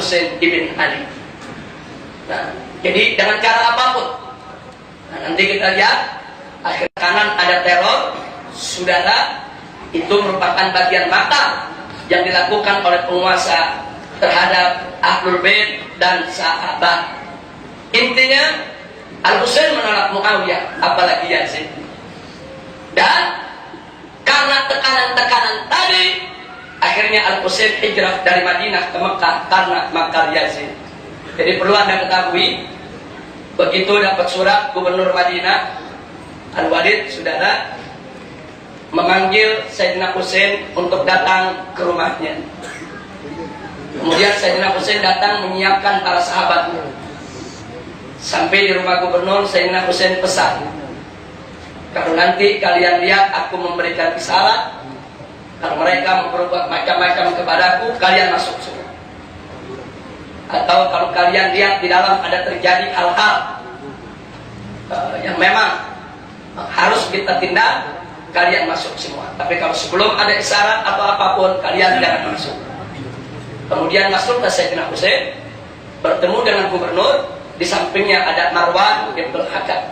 Husain ibn Ali. Nah, jadi dengan cara apapun. Nah, nanti kita lihat akhir kanan ada teror, saudara, itu merupakan bagian makar yang dilakukan oleh penguasa terhadap Ahlul Bait dan sahabat. Intinya Al-Husain menolak Muawiyah, apalagi Yazid. Dan karena tekanan-tekanan tadi, akhirnya Al-Husain hijrah dari Madinah ke Mekah karena makar Yazid. Jadi perlu Anda ketahui, begitu dapat surat Gubernur Madinah, Al-Walid, saudara, memanggil Sayyidina Husain untuk datang ke rumahnya. Kemudian Sayyidina Husain datang menyiapkan para sahabatnya. Sampai di rumah gubernur, Sayyidina Husain pesan, kalau nanti kalian lihat aku memberikan isyarat, kalau mereka berbuat macam-macam kepadaku, kalian masuk semua. Atau kalau kalian lihat di dalam ada terjadi hal-hal yang memang harus kita tindak, kalian masuk semua. Tapi kalau sebelum ada isyarat atau apapun, kalian jangan masuk. Kemudian masuklah Sayyidina Husain, bertemu dengan gubernur. Di sampingnya ada Marwan bin Hakam.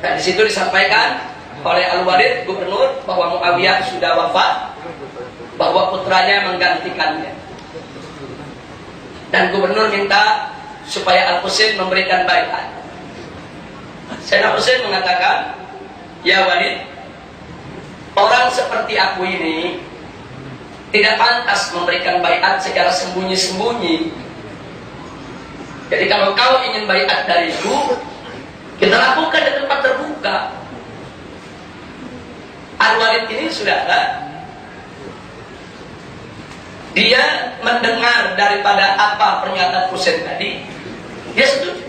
Nah, di situ disampaikan oleh Al-Walid gubernur bahwa Muawiyah sudah wafat, bahwa putranya menggantikannya. Dan gubernur minta supaya Al-Husain memberikan baiat. Sayyidina Husain mengatakan, ya Walid, orang seperti aku ini tidak pantas memberikan baiat secara sembunyi-sembunyi. Jadi kalau kau ingin baiat dariku, kita lakukan di tempat terbuka. Al-Walid ini saudara, dia mendengar daripada apa pernyataan Husain tadi, dia setuju.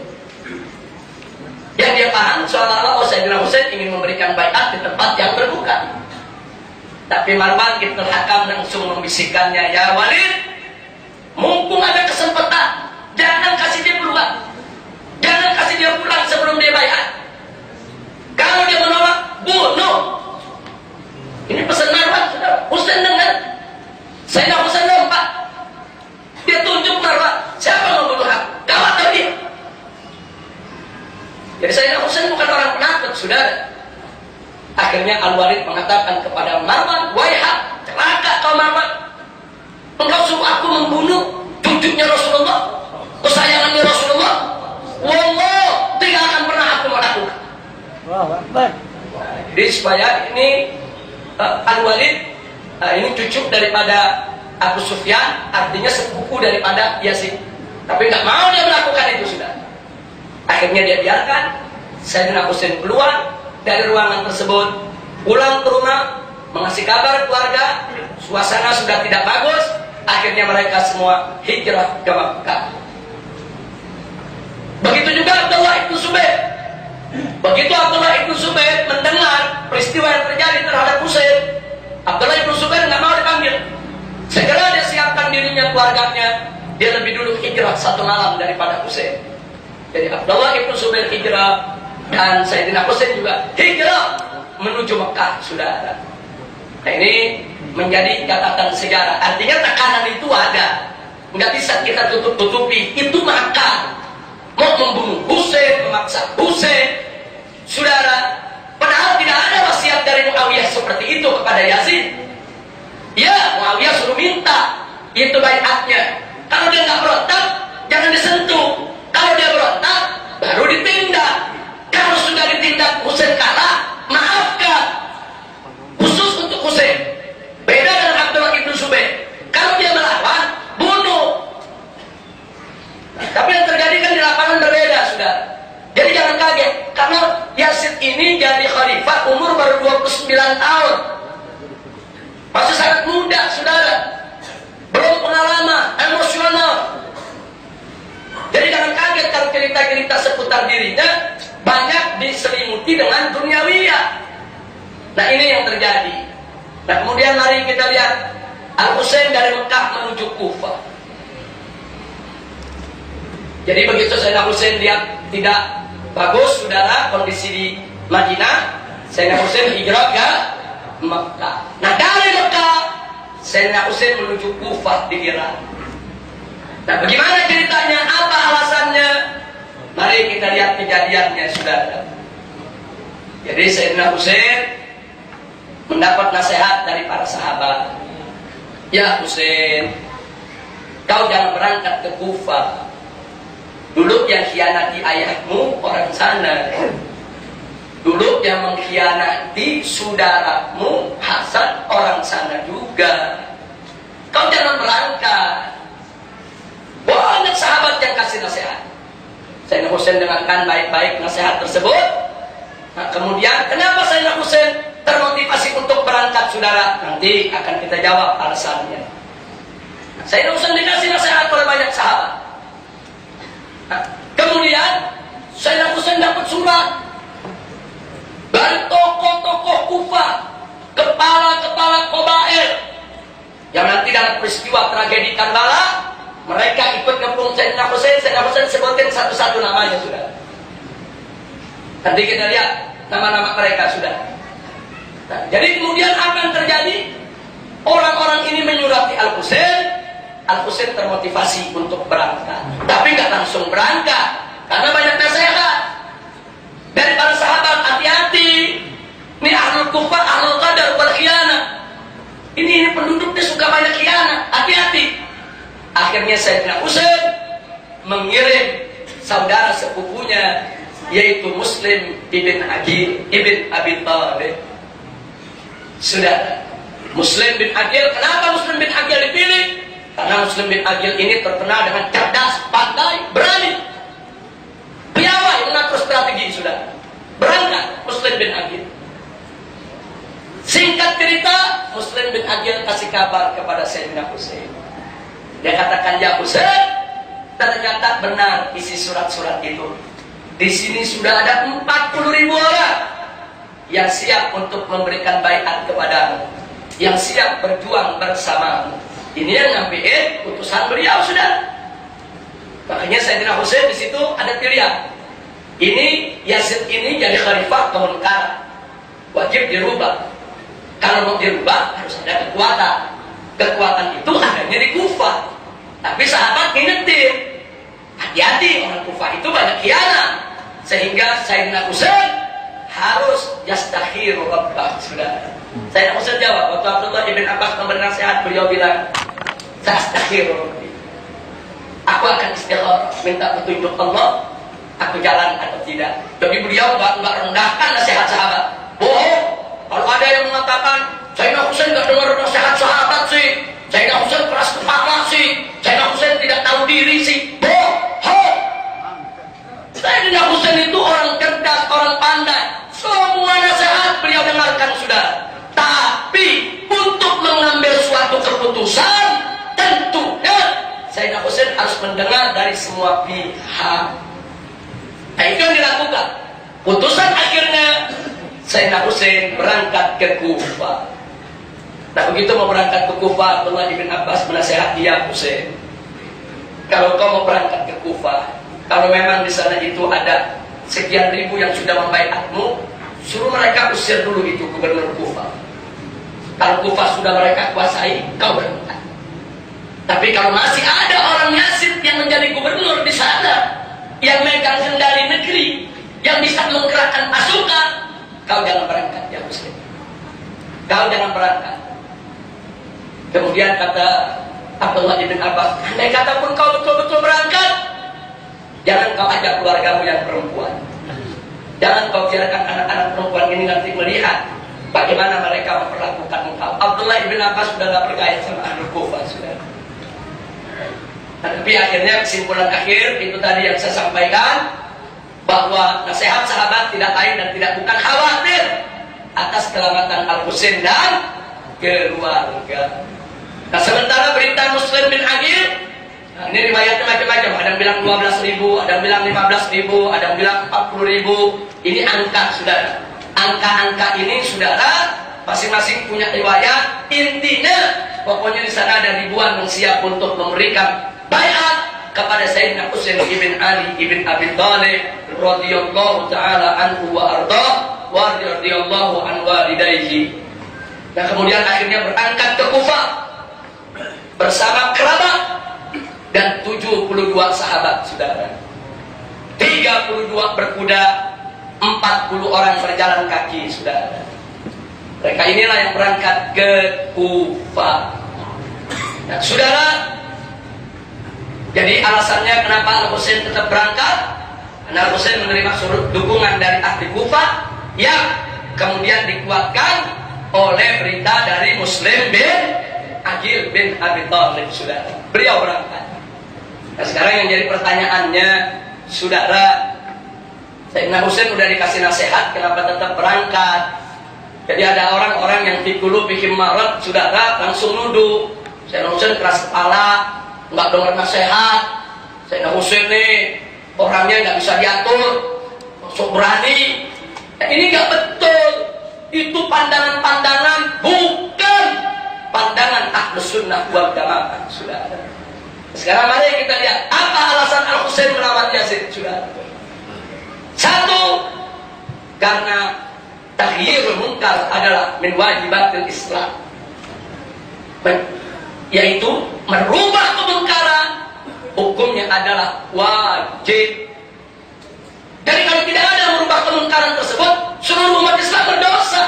Yang dia paham seolah-olah Sayyidina Husain ingin memberikan baiat di tempat yang terbuka. Tapi Marwan bin Hakam langsung membisikkannya, ya Walid, mumpung ada kesempatan, jangan kasih dia peluang, jangan kasih dia pulang sebelum dia baiat. Kalau dia menolak, bunuh. Ini pesan Marwan, saudara. Husain dengar. Sayyidina Husain nampak. Dia tunjuk Marwan, siapa yang membunuh aku? Kau atau dia? Jadi Sayyidina Husain bukan orang penakut, saudara. Akhirnya Al-Walid mengatakan kepada Marwan, wahai celaka kau Marwan, engkau suruh aku membunuh cucunya Rasulullah, kesayangannya Rasulullah. Wallah, tidak akan pernah aku melakukan. Jadi supaya ini Al-Walid ini cucu daripada Abu Sufyan, artinya sepupu daripada Yazid. Tapi nggak mau dia melakukan itu, sudah. Akhirnya dia biarkan Sayyidina Husain keluar dari ruangan tersebut, pulang ke rumah, mengasih kabar keluarga, suasana sudah tidak bagus. Akhirnya mereka semua hijrah ke Makkah. Begitu juga Abdullah ibn Zubair. Begitu Abdullah ibn Zubair mendengar peristiwa yang terjadi terhadap Husain, Abdullah ibn Zubair nggak mau dipanggil. Segera dia siapkan dirinya, keluarganya. Dia lebih dulu hijrah 1 malam daripada Husain. Jadi Abdullah ibn Zubair hijrah, dan Sayyidina Husain juga hijrah menuju Mekah, saudara. Nah, ini menjadi catatan sejarah. Artinya tekanan itu ada, nggak bisa kita tutup-tutupi. Itu makar, mau membunuh Husain, memaksa Husain, saudara. Padahal tidak ada wasiat dari Muawiyah seperti itu kepada Yazid. Ya, Muawiyah suruh minta itu baiatnya. Kalau dia nggak berontak, jangan disentuh. Kalau dia berontak, baru ditindak. Kalau sudah ditindak Husain kalah, maafkan. Khusus untuk Husain. Beda dengan Abdullah ibn Zubair. Kalau dia melawan, bunuh. Tapi yang terjadi kan di lapangan berbeda, sudah. Jadi jangan kaget, karena Yazid ini jadi khalifah umur baru 29 tahun. Masih sangat muda, saudara. Belum pengalaman, emosional. Jadi jangan kaget kalau cerita-cerita seputar dirinya banyak diselimuti dengan duniawiyah. Nah, ini yang terjadi. Nah, kemudian mari kita lihat Al-Husain dari Mekah menuju Kufah. Jadi begitu Sayyidina Husain lihat tidak bagus, saudara, kondisi di Madinah, Sayyidina Husain hijrah ke Mekah. Nah, dari Mekah Sayyidina Husain menuju Kufah di Irak. Nah, bagaimana ceritanya? Apa alasannya? Mari kita lihat kejadiannya, saudara. Jadi Sayyidina Husain mendapat nasihat dari para sahabat. Ya Husain, kau jangan berangkat ke Kufah. Dulu yang khianati ayahmu orang sana. Dulu yang mengkhianati saudaramu Hasan orang sana juga. Kau jangan berangkat. Banyak sahabat yang kasih nasihat. Sayyidina Husain dengarkan baik-baik nasihat tersebut. Nah, kemudian kenapa Sayyidina Husain termotivasi untuk berangkat, saudara? Nanti akan kita jawab alasannya. Nah, Sayyidina Husain dikasih nasihat oleh banyak sahabat. Nah, kemudian Sayyidina Husain dapat surat dari tokoh-tokoh Kufah, kepala-kepala Qabail, yang nanti dalam peristiwa tragedi Karbala mereka ikut ngepung Sayyidina Husain. Sayyidina Husain sebutin satu-satu namanya, sudah. Nanti kita lihat nama-nama mereka, sudah. Nah, jadi kemudian apa yang terjadi? Orang-orang ini menyurati Al-Husain. Al-Husain termotivasi untuk berangkat, tapi nggak langsung berangkat karena banyak nasihat dari para sahabat. Hati-hati, ini ahlul kufar, ahlul qadar, berkhianat. Ini penduduknya suka banyak khianat. Hati-hati. Akhirnya Sayyidina Husain mengirim saudara sepupunya, yaitu Muslim ibn Aqil ibn Abi Thalib. Sudah, Muslim bin Aqil. Kenapa Muslim bin Aqil dipilih? Karena Muslim bin Aqil ini terkenal dengan cerdas, pandai, berani, piawai mengatur strategi. Sudah, berangkat Muslim bin Aqil. Singkat cerita, Muslim bin Aqil kasih kabar kepada Sayyidina Husain. Dia katakan, ya Husain, ternyata benar isi surat-surat itu. Di sini sudah ada 40.000 orang yang siap untuk memberikan baiat kepadamu, yang siap berjuang bersamamu. Ini yang ngambil utusan beliau, sudah. Makanya Sayyidina Husain di situ ada pilihan. Ini Yazid ini jadi khalifah kemunkar, wajib dirubah. Kalau mau dirubah harus ada kekuatan. Kekuatan itu adanya di Kufah. Tapi sahabat ngingetin, hati-hati, orang Kufah itu banyak khianat. Sehingga Sayyidina Husain harus yastakhiru rabbah, sudah. Sayyidina Husain jawab, waktu Abdullah ibn Abbas memberi nasihat, beliau bilang, sastakhiru rabbi. Aku akan istikharah, minta petunjuk Allah, aku jalan atau tidak. Jadi beliau nggak rendahkan nasihat sahabat. Bohong. Kalau ada yang mengatakan Sayyidina Husain nggak dengar nasihat sahabat sih, Sayyidina Husain keras kepala sih, Sayyidina Husain tidak tahu diri sih, bohong. Sayyidina Husain itu orang cerdas, orang pandai. Semua nasihat beliau dengarkan, sudah. Tapi untuk mengambil suatu keputusan, tentunya Sayyidina Husain harus mendengar dari semua pihak. Nah, itu yang dilakukan. Putusan akhirnya Sayyidina Husain berangkat ke Kufah. Nah, begitu mau berangkat ke Kufah, Abdullah ibn Abbas menasihati, ya Husain, kalau kau mau berangkat ke Kufah, kalau memang di sana itu ada sekian ribu yang sudah membaiatmu, suruh mereka usir dulu itu gubernur Kufah. Kalau Kufah sudah mereka kuasai, kau berangkat. Tapi kalau masih ada orang Yazid yang menjadi gubernur di sana, yang megang kendali negeri, yang bisa menggerakkan pasukan, kau jangan berangkat, ya Husain. Kau jangan berangkat. Kemudian kata Abdullah ibn Abbas, andai kata pun kau betul-betul berangkat, jangan kau ajak keluargamu yang perempuan. Jangan kau biarkan anak-anak perempuan ini nanti melihat bagaimana mereka memperlakukan engkau. Abdullah ibn Abbas sudah tidak percaya sama Ahlul Kufah, sudah. Tapi akhirnya kesimpulan akhir itu tadi yang saya sampaikan, bahwa nasihat sahabat tidak lain dan tidak bukan khawatir atas keselamatan Al-Husain dan keluarga. Nah, sementara berita Muslim bin Aqil, nah, ini riwayatnya macam-macam. Ada yang bilang 12.000, ada yang bilang 15.000, ada yang bilang 40.000. Ini angka, saudara. Angka-angka ini, saudara, masing-masing punya riwayat. Intinya, pokoknya di sana ada ribuan yang siap untuk memberikan baiat kepada Sayyidina Husain ibn Ali ibn Abi Thalib radhiyallahu taala anhu wa arda wa radhiyallahu an walidayhi. Nah, kemudian akhirnya berangkat ke Kufah bersama kerabat dan 7 sahabat, saudara. 32 berkuda, 40 orang berjalan kaki, saudara. Mereka inilah yang berangkat ke Kufah. Nah, saudara, jadi alasannya kenapa Al-Husain tetap berangkat? Karena Al-Husain menerima dukungan dari ahli Kufah yang kemudian dikuatkan oleh berita dari Muslim bin Aqil bin Abi Thalib, saudara. Beliau berangkat. Nah, sekarang yang jadi pertanyaannya, saudara, Sayyidina Husain udah dikasih nasihat kenapa tetap berangkat. Jadi ada orang-orang yang fikulu bikin marad, saudara, langsung nuduh Sayyidina Husain keras kepala, nggak dengar nasihat. Sayyidina Husain nih orangnya nggak bisa diatur, sok berani. Nah, ini nggak betul. Itu pandangan-pandangan, bukan pandangan Ahlus Sunnah wal Jamaah, saudara. Sekarang mari kita lihat apa alasan Al-Husain melawan Yazid, saudara. Satu, karena taghyirul munkar adalah min wajibatil Islam, yaitu merubah kemungkaran hukumnya adalah wajib. Jadi kalau tidak ada merubah kemungkaran tersebut, seluruh umat Islam berdosa.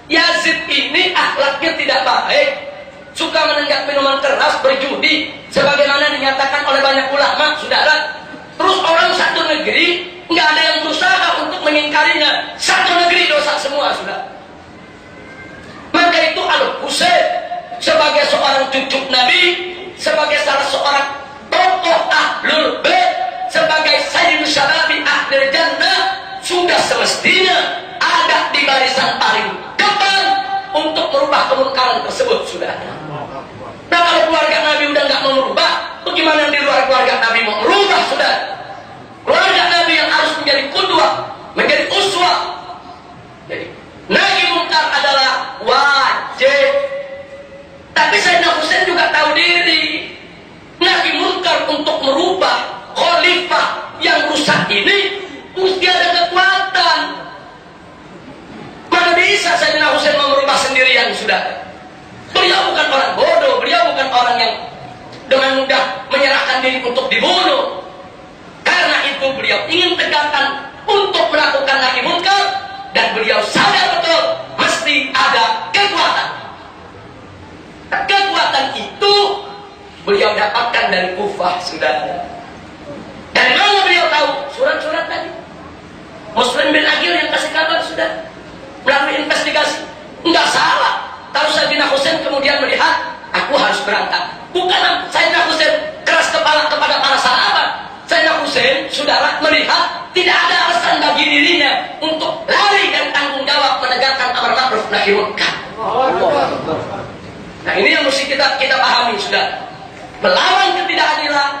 Yazid ini akhlaknya tidak baik, suka menenggak minuman keras, berjudi, sebagaimana dinyatakan oleh banyak ulama, saudara. Terus orang satu negeri nggak ada yang berusaha untuk mengingkarinya. Satu negeri dosa semua, saudara. Maka itu Al-Husain sebagai seorang cucu Nabi, sebagai salah seorang tokoh Ahlul Bait, sebagai Sayyidus Syababi Ahlul Jannah, sudah semestinya ada di barisan paling depan untuk merubah kemungkaran tersebut, saudara. Nah, kalau keluarga Nabi udah nggak mau merubah, bagaimana di luar keluarga Nabi mau merubah, saudara? Keluarga Nabi yang harus menjadi qudwah, menjadi uswah. Jadi, nahi munkar adalah wajib. Tapi Sayyidina Husain juga tahu diri. Nahi munkar untuk merubah khalifah yang rusak ini mesti ada kekuatan. Mana bisa Sayyidina Husain mau merubah sendirian, sudah? Beliau bukan orang bodoh, beliau bukan orang yang dengan mudah menyerahkan diri untuk dibunuh. Karena itu beliau ingin tegakkan untuk melakukan nahi munkar, dan beliau sadar betul mesti ada kekuatan. Kekuatan itu beliau dapatkan dari Kufah, saudara. Dari mana beliau tahu? Surat-surat tadi. Muslim bin Aqil yang kasih kabar, sudah melalui investigasi. Enggak salah. Tahu Sayyidina Husain kemudian melihat, aku harus berangkat. Bukan Sayyidina Husain keras kepala kepada para sahabat. Sayyidina Husain, saudara, melihat tidak ada alasan bagi dirinya untuk lari dan tanggung jawab menegakkan amar ma'ruf nahi munkar. Nah, ini yang mesti kita pahami, saudara. Melawan ketidakadilan,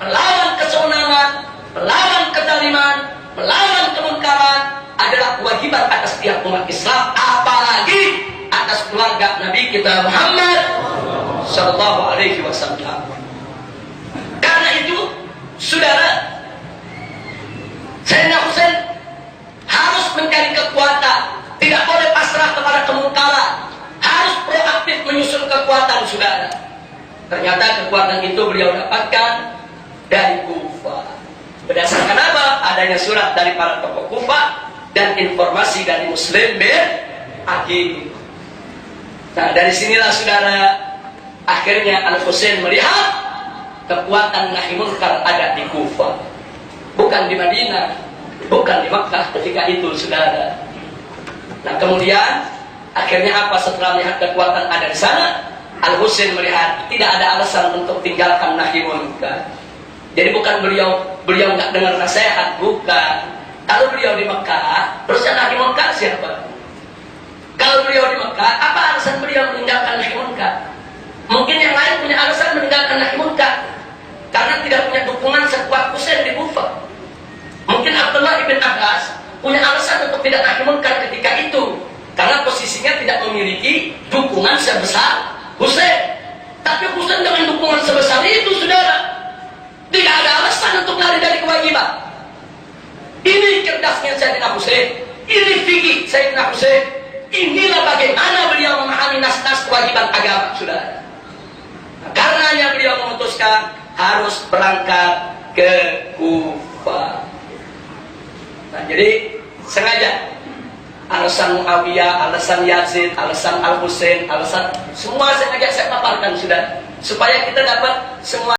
melawan kesewenangan, melawan kezaliman, melawan kemungkaran adalah kewajiban atas tiap umat Islam, apalagi atas keluarga Nabi kita Muhammad sallallahu alaihi wasallam. Karena itu, saudara, Sayyidina Husain harus mencari kekuatan, tidak boleh pasrah kepada kemungkaran, harus proaktif menyusun kekuatan, saudara. Ternyata kekuatan itu beliau dapatkan dari Kufah. Berdasarkan apa? Adanya surat dari para tokoh Kufah dan informasi dari Muslim bin Aqil. Nah, dari sinilah, saudara, akhirnya Al-Husain melihat kekuatan nahi munkar ada di Kufah, bukan di Madinah, bukan di Makkah ketika itu, saudara. Nah, kemudian akhirnya apa? Setelah melihat kekuatan ada di sana, Al-Husain melihat tidak ada alasan untuk tinggalkan nahi munkar. Jadi bukan beliau nggak dengar nasihat, bukan. Kalau beliau di Makkah, terus yang nahi munkar siapa? Kalau beliau di Makkah, apa alasan beliau meninggalkan nahi munkar? Mungkin yang lain punya alasan meninggalkan nahi munkar karena tidak punya dukungan sekuat Husain di Kufah. Mungkin Abdullah ibn Abbas punya alasan untuk tidak nahi munkar ketika itu karena posisinya tidak memiliki dukungan sebesar Husain. Tapi Husain dengan dukungan sebesar itu, saudara, tidak ada alasan untuk lari dari kewajiban. Ini cerdasnya Sayyidina Husain, ini fikih Sayyidina Husain. Inilah bagaimana beliau memahami nas-nas kewajiban agama, saudara. Karenanya beliau memutuskan harus berangkat ke Kufah. Nah, jadi sengaja alasan Muawiyah, alasan Yazid, alasan Al-Husain, alasan semua sengaja saya paparkan sudah supaya kita dapat semua